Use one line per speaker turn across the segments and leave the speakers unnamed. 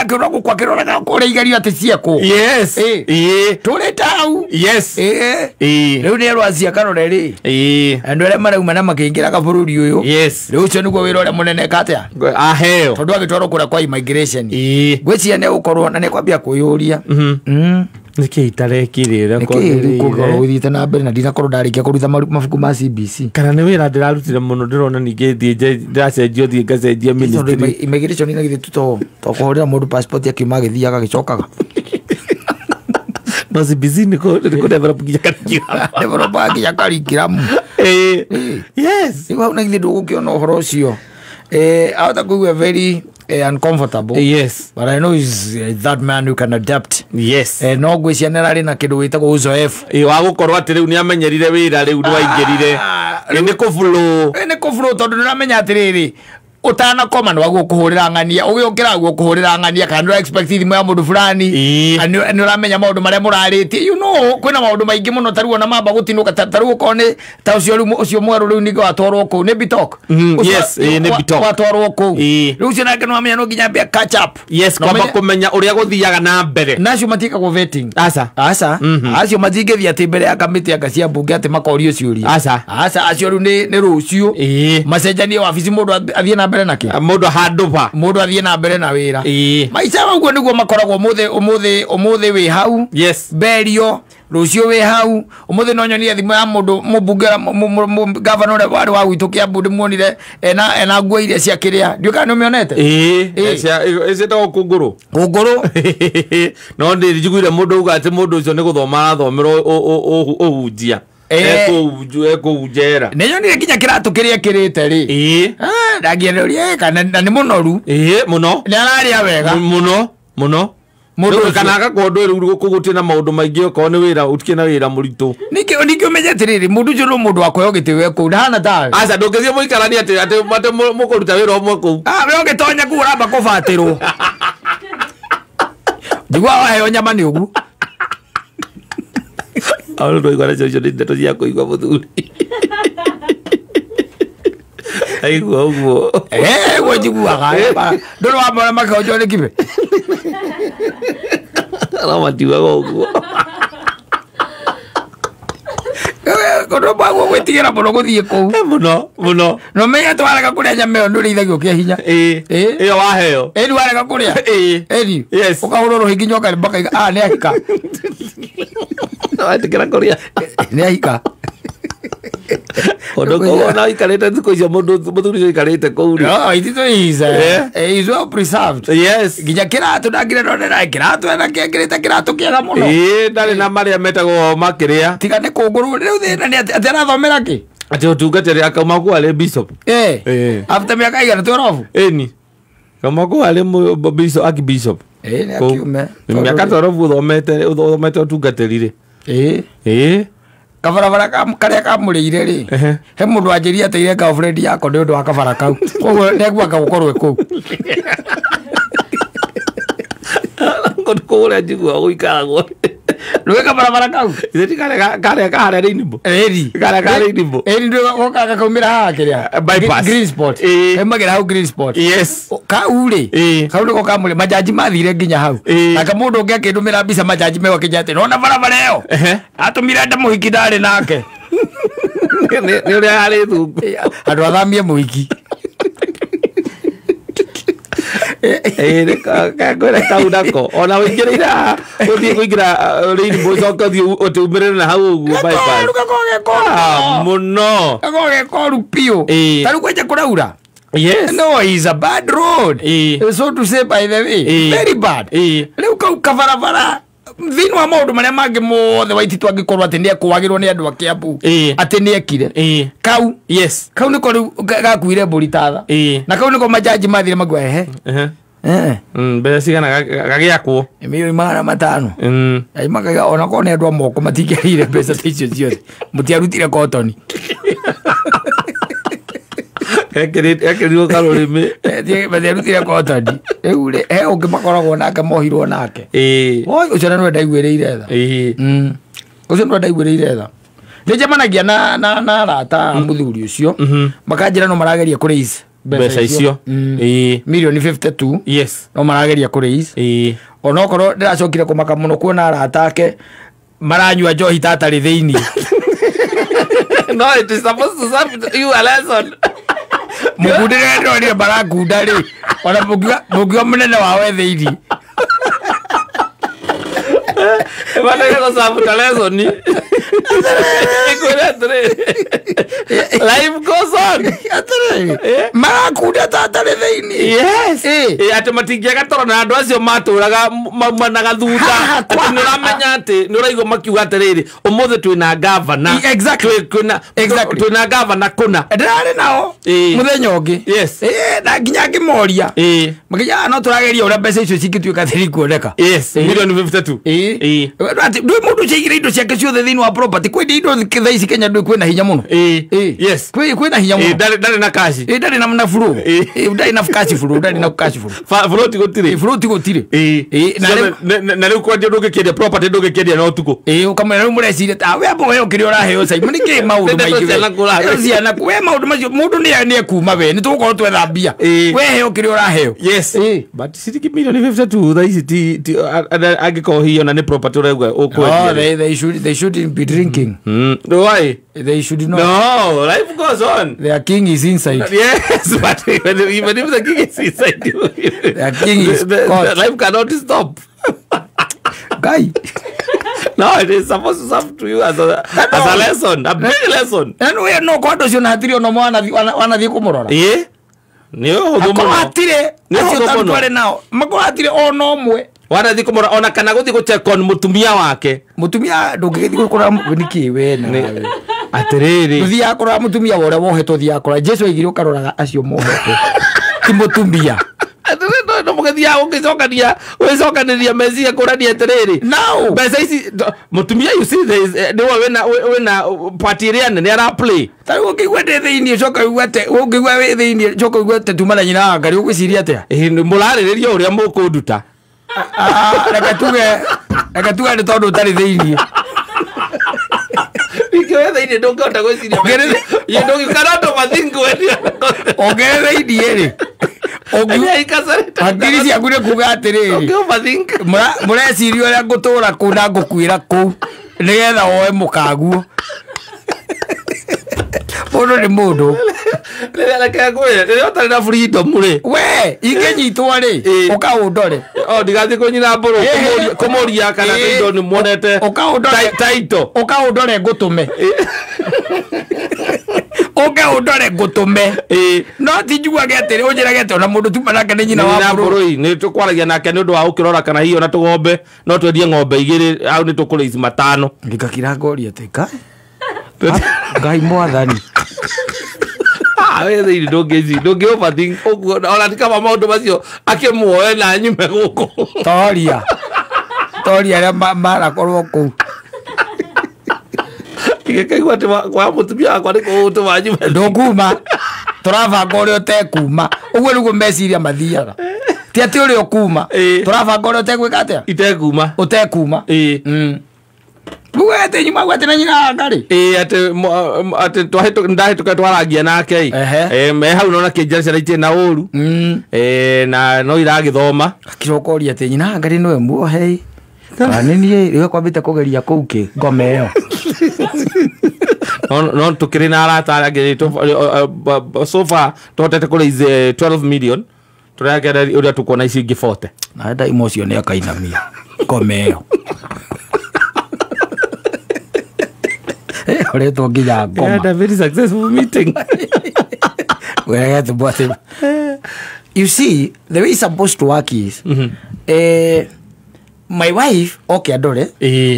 akirora kwa kirora kore igerio ati cieko
yes
tuli tau
yes
riu ni rwazia karore ri andu aria marauma na makingira ka bururi uyu
yes
riu cio niguo wira uria munene katia
aheo
tondu agitwaro kura kwa immigration ngwiciria ne ukorwo na ne kwambia kuyuria
niki itarekirira
ko uthite na mbere na ndinakorwo ndarikia kurutha mabuku ma CBC
kana ni wira ndirarutire muno ndirona ninge thie ndacenjio thie ngacenjia ministry
immigration ina githe to kuhurira mundu passport akiuma githiaga gicokaga
no CBC niko develop
ya curriculum
yes
iwa na githe ndugukiona uhoro ucio out of we very uncomfortable
yes
but I know is that man who can adapt
yes
no gwiciana nari na kindu witagwo uzoefu
wa gukorwo ati riu ni amenyerire wira riu ndwaingirire ni
kufuru tondu niramenya atiriri utana koma no wagu kuhurira ngania ugiukira guo kuhurira ngania kana no expect thimu ya mundu fulani ani uramenya maundu maria murariti you know kwina maundu maingi muno taruo na mamba gutinuka taruo kone ta ucio mweru riu nigo atwarwo ku ne bitok
yes ne bitok
atwarwo ku riu cio nake no amenya no nginya bia catch up
yes kwamba kumenya uria guthiaga na mbere
nacio matika go vetting
asa
acio matingithia ati mbere ya kamiti ya gacia bunge ati makorio ciuria asa acio riu ni rucio macenjanie wabici mundu athie na mbere nake
mundu handuva
mundu athie na mbere na wira maica waguo niguo makoragwo umuthi wi hau
yes
berio rucio wi hau umuthi no nyonie thimu ya mundu mubunge governor ule wari wa gwitu kia bundu muonire ena nguo iria cia kiria ndio kana umionete
ese to kunguru no ndi njiguire mundu uga ati mundu ucio ni guthoma athomero uhunjia eko
niyonire kinya kiratu kiria kirite ri ndagienderia kana ni munoru
muno
ni araria wega
muno mundu kana agakondo riu kugutie na maundu maingi oko ni wira utikie na wira muritu
nikio menyete riri mundu ucio no mundu akwa yogite weko ndana ta
asa ndungithie muikarani ati mate mukuruta wira omwe ku
we ogitonya ku uramba kubatirwo ndigwa wahe nyama ni ugu
Aulu ndo igwa nacho ndi ndeto yako igwa muthuri aigwa ugo
wajiguaga ndoro wa mara makaojo ni kibe
ala matiwa ugo
kono bago gwetigira muno guthie ku
muno
no menya twaraga kuria nyameo nduri ithagio kia hinya
iyo waheo
ni waraga kuria ni
yes
ukahuroro higinyoka mpaka ni ahika
atikira kuria
ni ahika
odo na ikarete thuko icio muthuri icio ikarete kuu
itito is well preserved
yes
ginya kiratu ndangire ndonera kiratu ena kingirite kiratu kiega muno
ndari na maria metagwo makiria
tiga ni kunguru riu thina ni ati arathomera ki
ati utungatiri akauma ku ale bishop
after miaka igana tworofu
ni kama ku ale bishop akibishop
ni akiume
miaka tworofu thomete utungatirire
kabarabara karia kamurire ri he mundu anjiria ateire girlfriend yako ni undu wa kabara kau koguo negwaka gukorwo ku
kore njigua guikaragwo
rwe kabarabara kau
itheti kare kare rinimbo kare rinimbo
ndio gokaga kaumira haha kiria
bypass
green spot magira hau green spot
yes
kaure kau ndio kamure majaji mathire nginya hau na kamundu ungi akindumira mbica majaji mewa kijate nona barabara iyo atumire nda muhiki ndari nake
ni uri hari thungu
andu athamie muhiki
kagora taunako ona wingira uthi kuingira rainbow soka thi utumire na hau uguo bypass muno
kagoge koru pio taru kweja kuraura
yes
no is a bad road so to say by the way very bad leo kavarabara thinu wa maundu maria mangi mothe waititu angikorwo ati ni ekuwagirwo ni andu akiambu ati ni ekire kau
yes
kau niko gakuire mburi tatha na kau niko majaji mathire magwa
mbere cigana gagiakwo
milioni 500 makaga ona kone andu amoko matingirire mbeca ta icio ciothe mutiarutire kotoni
ekirirwo karurimi
matiarutire kotoni ure ungi makoragwo nake mohirwo nake ucio na nwe ndaiguĩrĩire tha ucio nwe ndaiguĩrĩire tha nĩ njemanagia na arata muthuri ucio makanjĩra no marageria kũrĩica
mbeca icio
million 52
yes
no marageria kå raise onokorwo ndäracokire kå maka må no kuona arata ake maranyua njohi tatarä thä-inä
no it is supposed to serve you a lesson
mũkundä rä ndorire marakunda rä ona må ngiuga må nene wawe thä-inä
Wanataka kusafuta lesson ni life goes on
marakunda tatarä thä-inä
yes ati matingiaga toro na andu acio maturaga managa thutha ati nä ramenya atä nä raigua makiuga atiriri umuthi twina governor twina governor kuna
ndararä nao må thenya å ngä na nginya ngä moria makinya no tå rageria å rä a mbeca icio cingä tuä ka thä ri kuoneka
million 52
ndå må ndå ciaigire indo ciake ciothe thä-inä wa property kwä indo thaa ici Kenya ndå kwä na hinya må no
yes
kwä na hinya må no
ndarä na kaci
ndarä na buru ndarä na kaci buru ndarä na kaci buru
buru ti gutire
buru ti gutire
na rä u kwendia ndå ngä kendia property ndå ngä kendia no tuko
ukamwä rä u må reciria ta we ambo we å kä rä a å raheo cai nä kä maå ndå maingä ciana we maå ndå macio må ndå nä ekuma we nä tå gå korwo twetha mbia we heo kä rä a å raheo
yes but ciringi million 52 thaa ici ti angä korwo hiyo na nä property å rauga å kwendia
they shouldn't be drinking
why
they should not
no life goes on
their king is inside
yes but even if the king is inside you
their king is
the life cannot stop
guy
no it is supposed to serve to you as a lesson a big lesson
and we no kwando cio na hatiri ono wanathie kumurora
ni huthu muno
hatire acio tantware nao makohatire ono mwe
wanathie kumurora ona kana guthie go check on mutumia wake
mutumia ndungigithie gukora niki we na
atiriri
thia akora mutumia wore wohetwo thia akora Jesu aigire ukaroraga acio mohetwo ti mutumia
no mugethia ungicokania wicokaniria meciria kurania atiriri
no
mbeca ici mutumia you see niwe wina party ria nene ara play
ta ukigwa ndä thä-inä coka igwate ukigwa wä thä-inä coka igwate tumana nyina ngari ugwiciria atia
murarĩrĩria ũrĩa mũkũnduta
reke tuge nĩ tondũ ũtarĩ thĩ-inĩ
ikĩwe thĩ-inĩ ndũngĩhota gwĩciria you cannot overthink
ongerere thĩ-inĩ rĩ hakiri ciaku nĩ kuga atĩrĩrĩ mũreciria ũrĩa ngũtũũra kũu na ngũkuĩra kũu nĩgetha woe mũkaguo mũndũ nĩ mũndũ
rĩrĩa ũtarĩ na freedom rĩ
we ingĩnyitwo rĩ ũkaũndore
ndigathiĩ kũnyina mbũrũ kũmũria kana indo nĩ muonete taito
ũkaũndore ngũtũme ũndore ngũtũme no ti njuage atĩrĩ ũnjĩrage atĩ ona mũndũ tuma nake nĩ nyina wa
bũrũri nĩ tũkwaragia nake nĩ ũndũ wa ũkĩrora kana hihi ona tũgombe no twendie ng'ombe igĩrĩ au nĩ tũkũrĩici 5
ngĩkakĩrangoria atĩ ngai mwathani
we thĩ-inĩ ndũngĩ overthink ũguo ona ti kama maũndũ macio akĩmuoe na nyume gũkũ
toria arĩa marakorwo kũu
igĩkaigua atĩ kwa mũtumia wakwa nĩ kũgũtũma nyume
ndũkuma tũrabanga ũrĩa ũtekuma ũguo nĩguo meciria mathiaga ti atĩ ũrĩa ũkuma tũrabanga ũrĩa ũtegwĩka atĩa ũtekuma Buat ni mau atena nyina ngari.
Ate ndahituka twaragia nake. Me hau nona kinjara ciaraitie na uru. Na no iragithoma.
Akirokoria ate nyina ngari no muohe. Anini rio kwambite kugeria kuki ngome yo.
No tukiri na arata arage so far totete kule 12 million. Turagera uria tukona ici ingi 40.
Na nda emotion ya kainamia. Ngome yo. Ore to nginya ngoma.
Had a very successful meeting.
You see, the way it's supposed to work is, my wife, okay, adore,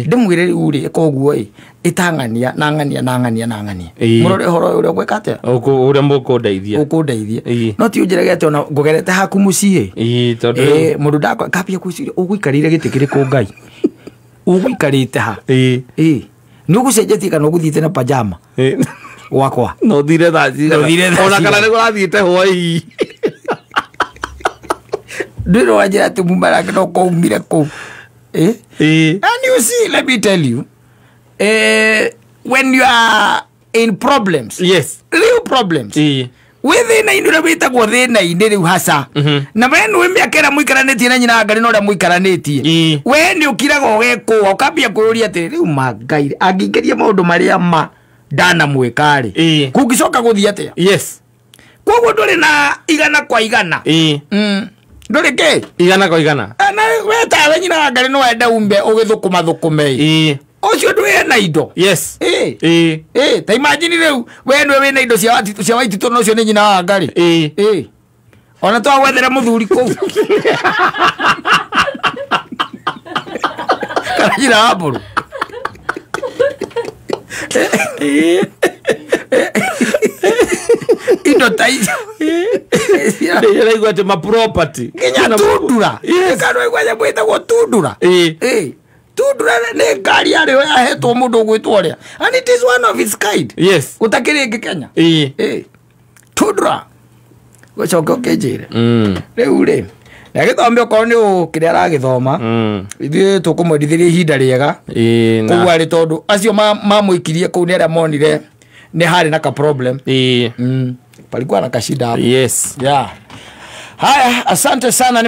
ndimwire uri koguo itangania nangania. Murore horo uri gwekate.
Uri mukundeithia.
Ukundeithia. No ti unjirage ati ona ngogerete haku mucie.
Tondu
mundu ndakwa kapia kwiciria ugwikarire giti kiriku ngai. Ugwikarite ha. Nugu sejethi kana guthiite na pajama wakwa
no thire thaci ona kana nĩ gũrathiĩte hwaĩ
ndĩro wajira ati mumara no koumire kũ and you see, let me tell you, when you are in problems,
yes,
real problems, thina indure witagwo thina inde riu hasa na we nwe miakera muikaranetie na nyina ngari no ria muikaranetie we ni ukiraga ogeko ukambia kururia ati riu mangai angingeria maundu maria ma ndana mwikari kungicoka guthia atia
yes
koguo nduri na igana kwa igana nduri ke
igana kwa igana
na we ta nyina ngari no enda umbe ugithukuma thukume ocio ndwe na indo
yes
ta imagine riu we nwe we na indo cia waitito no cio ni nyina wa ngari ona to gwethera muthuri ku kana nyina wa mburu indo taizo
ya igwa te ma property
kinya tundura kana igwa ya bweta go tundura tundura ne ngari ari yo yahetwo mundu gwitwo ria and it is one of its kind
yes
utakiri Kenya tundura gocoka kejire riu ri na githombe ko ni ukiria aragithoma ithuĩ tukumwendithiria ihinda riega koguo ari tondu acio mamuikirie kuu ni aria monire ni hari na ka problem palikuwa na kashida hapo
yes
haya asante sana.